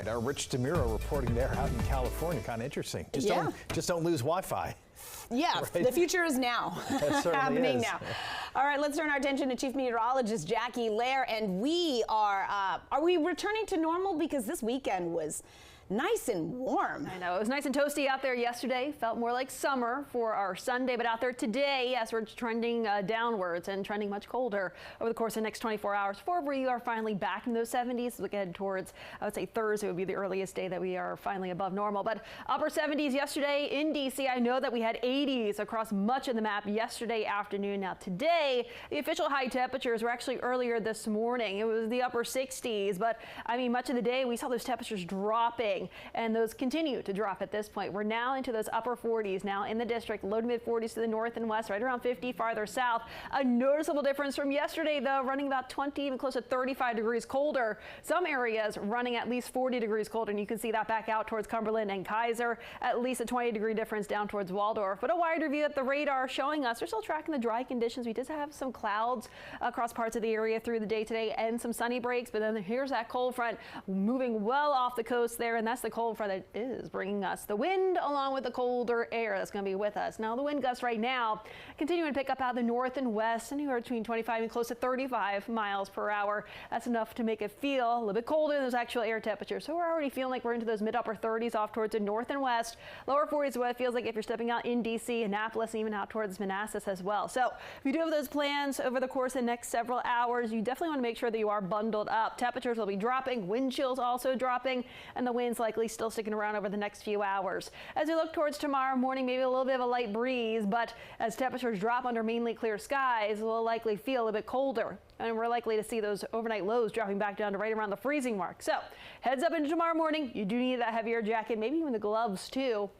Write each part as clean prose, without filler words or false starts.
right, our Rich DeMuro reporting there out in California. Kind of interesting. Just don't lose Wi-Fi. Yeah, right? The future is now. Happening is. now. All right, let's turn our attention to Chief Meteorologist Jackie Lair, and we are we returning to normal? Because this weekend was nice and warm. I know, it was nice and toasty out there yesterday. Felt more like summer for our Sunday, but out there today, yes, we're trending downwards and trending much colder over the course of the next 24 hours. Before we are finally back in those 70s, look ahead towards, I would say Thursday would be the earliest day that we are finally above normal. But upper 70s yesterday in DC. I know that we had 80s across much of the map yesterday afternoon. Now today, the official high temperatures were actually earlier this morning. It was the upper 60s, but I mean, much of the day we saw those temperatures dropping. And those continue to drop at this point. We're now into those upper 40s now in the district, low to mid 40s to the north and west, right around 50 farther south. A noticeable difference from yesterday, though, running about 20, even close to 35 degrees colder. Some areas running at least 40 degrees colder, and you can see that back out towards Cumberland and Kaiser, at least a 20-degree difference down towards Waldorf. But a wider view at the radar showing us we're still tracking the dry conditions. We did have some clouds across parts of the area through the day today and some sunny breaks, but then here's that cold front moving well off the coast there, and that's the cold front that is bringing us the wind along with the colder air that's going to be with us. Now the wind gusts right now continuing to pick up out of the north and west, anywhere between 25 and close to 35 miles per hour. That's enough to make it feel a little bit colder than those actual air temperatures. So we're already feeling like we're into those mid upper 30s off towards the north and west. Lower 40s is what it feels like if you're stepping out in DC, Annapolis, and even out towards Manassas as well. So if you do have those plans over the course of the next several hours, you definitely want to make sure that you are bundled up. Temperatures will be dropping, wind chills also dropping, and the winds likely still sticking around over the next few hours. As we look towards tomorrow morning, maybe a little bit of a light breeze, but as temperatures drop under mainly clear skies, we'll likely feel a bit colder. And we're likely to see those overnight lows dropping back down to right around the freezing mark. So heads up into tomorrow morning. You do need that heavier jacket, maybe even the gloves too.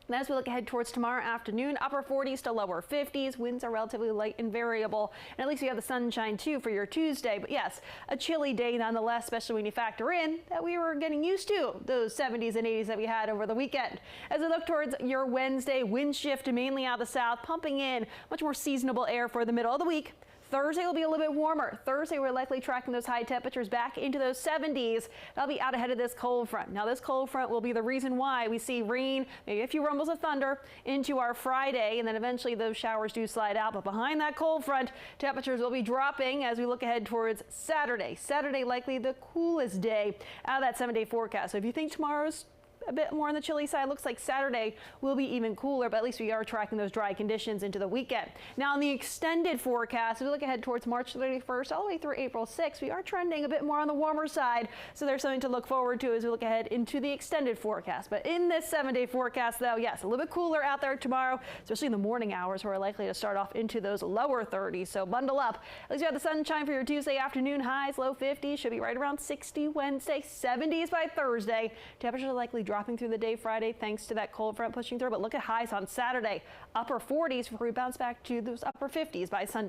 And as we look ahead towards tomorrow afternoon, upper 40s to lower 50s. Winds are relatively light and variable. And at least you have the sunshine too for your Tuesday. But yes, a chilly day nonetheless, especially when you factor in that we were getting used to those 70s and 80s that we had over the weekend. As we look towards your Wednesday, wind shift mainly out of the south, pumping in much more seasonable air for the middle of the week. Thursday will be a little bit warmer. Thursday, we're likely tracking those high temperatures back into those 70s. That'll be out ahead of this cold front. Now, this cold front will be the reason why we see rain, maybe a few rumbles of thunder into our Friday, and then eventually those showers do slide out. But behind that cold front, temperatures will be dropping as we look ahead towards Saturday. Saturday, likely the coolest day out of that 7-day forecast. So if you think tomorrow's a bit more on the chilly side, looks like Saturday will be even cooler, but at least we are tracking those dry conditions into the weekend. Now, on the extended forecast, we look ahead towards March 31st all the way through April 6th. We are trending a bit more on the warmer side, so there's something to look forward to as we look ahead into the extended forecast. But in this 7-day forecast, though, yes, a little bit cooler out there tomorrow, especially in the morning hours. We're likely to start off into those lower 30s, so bundle up. At least you have the sunshine for your Tuesday afternoon. Highs, low 50s, should be right around 60 Wednesday, 70s by Thursday. Temperatures are likely dropping through the day Friday thanks to that cold front pushing through, but look at highs on Saturday, upper 40s before we bounce back to those upper 50s by Sunday.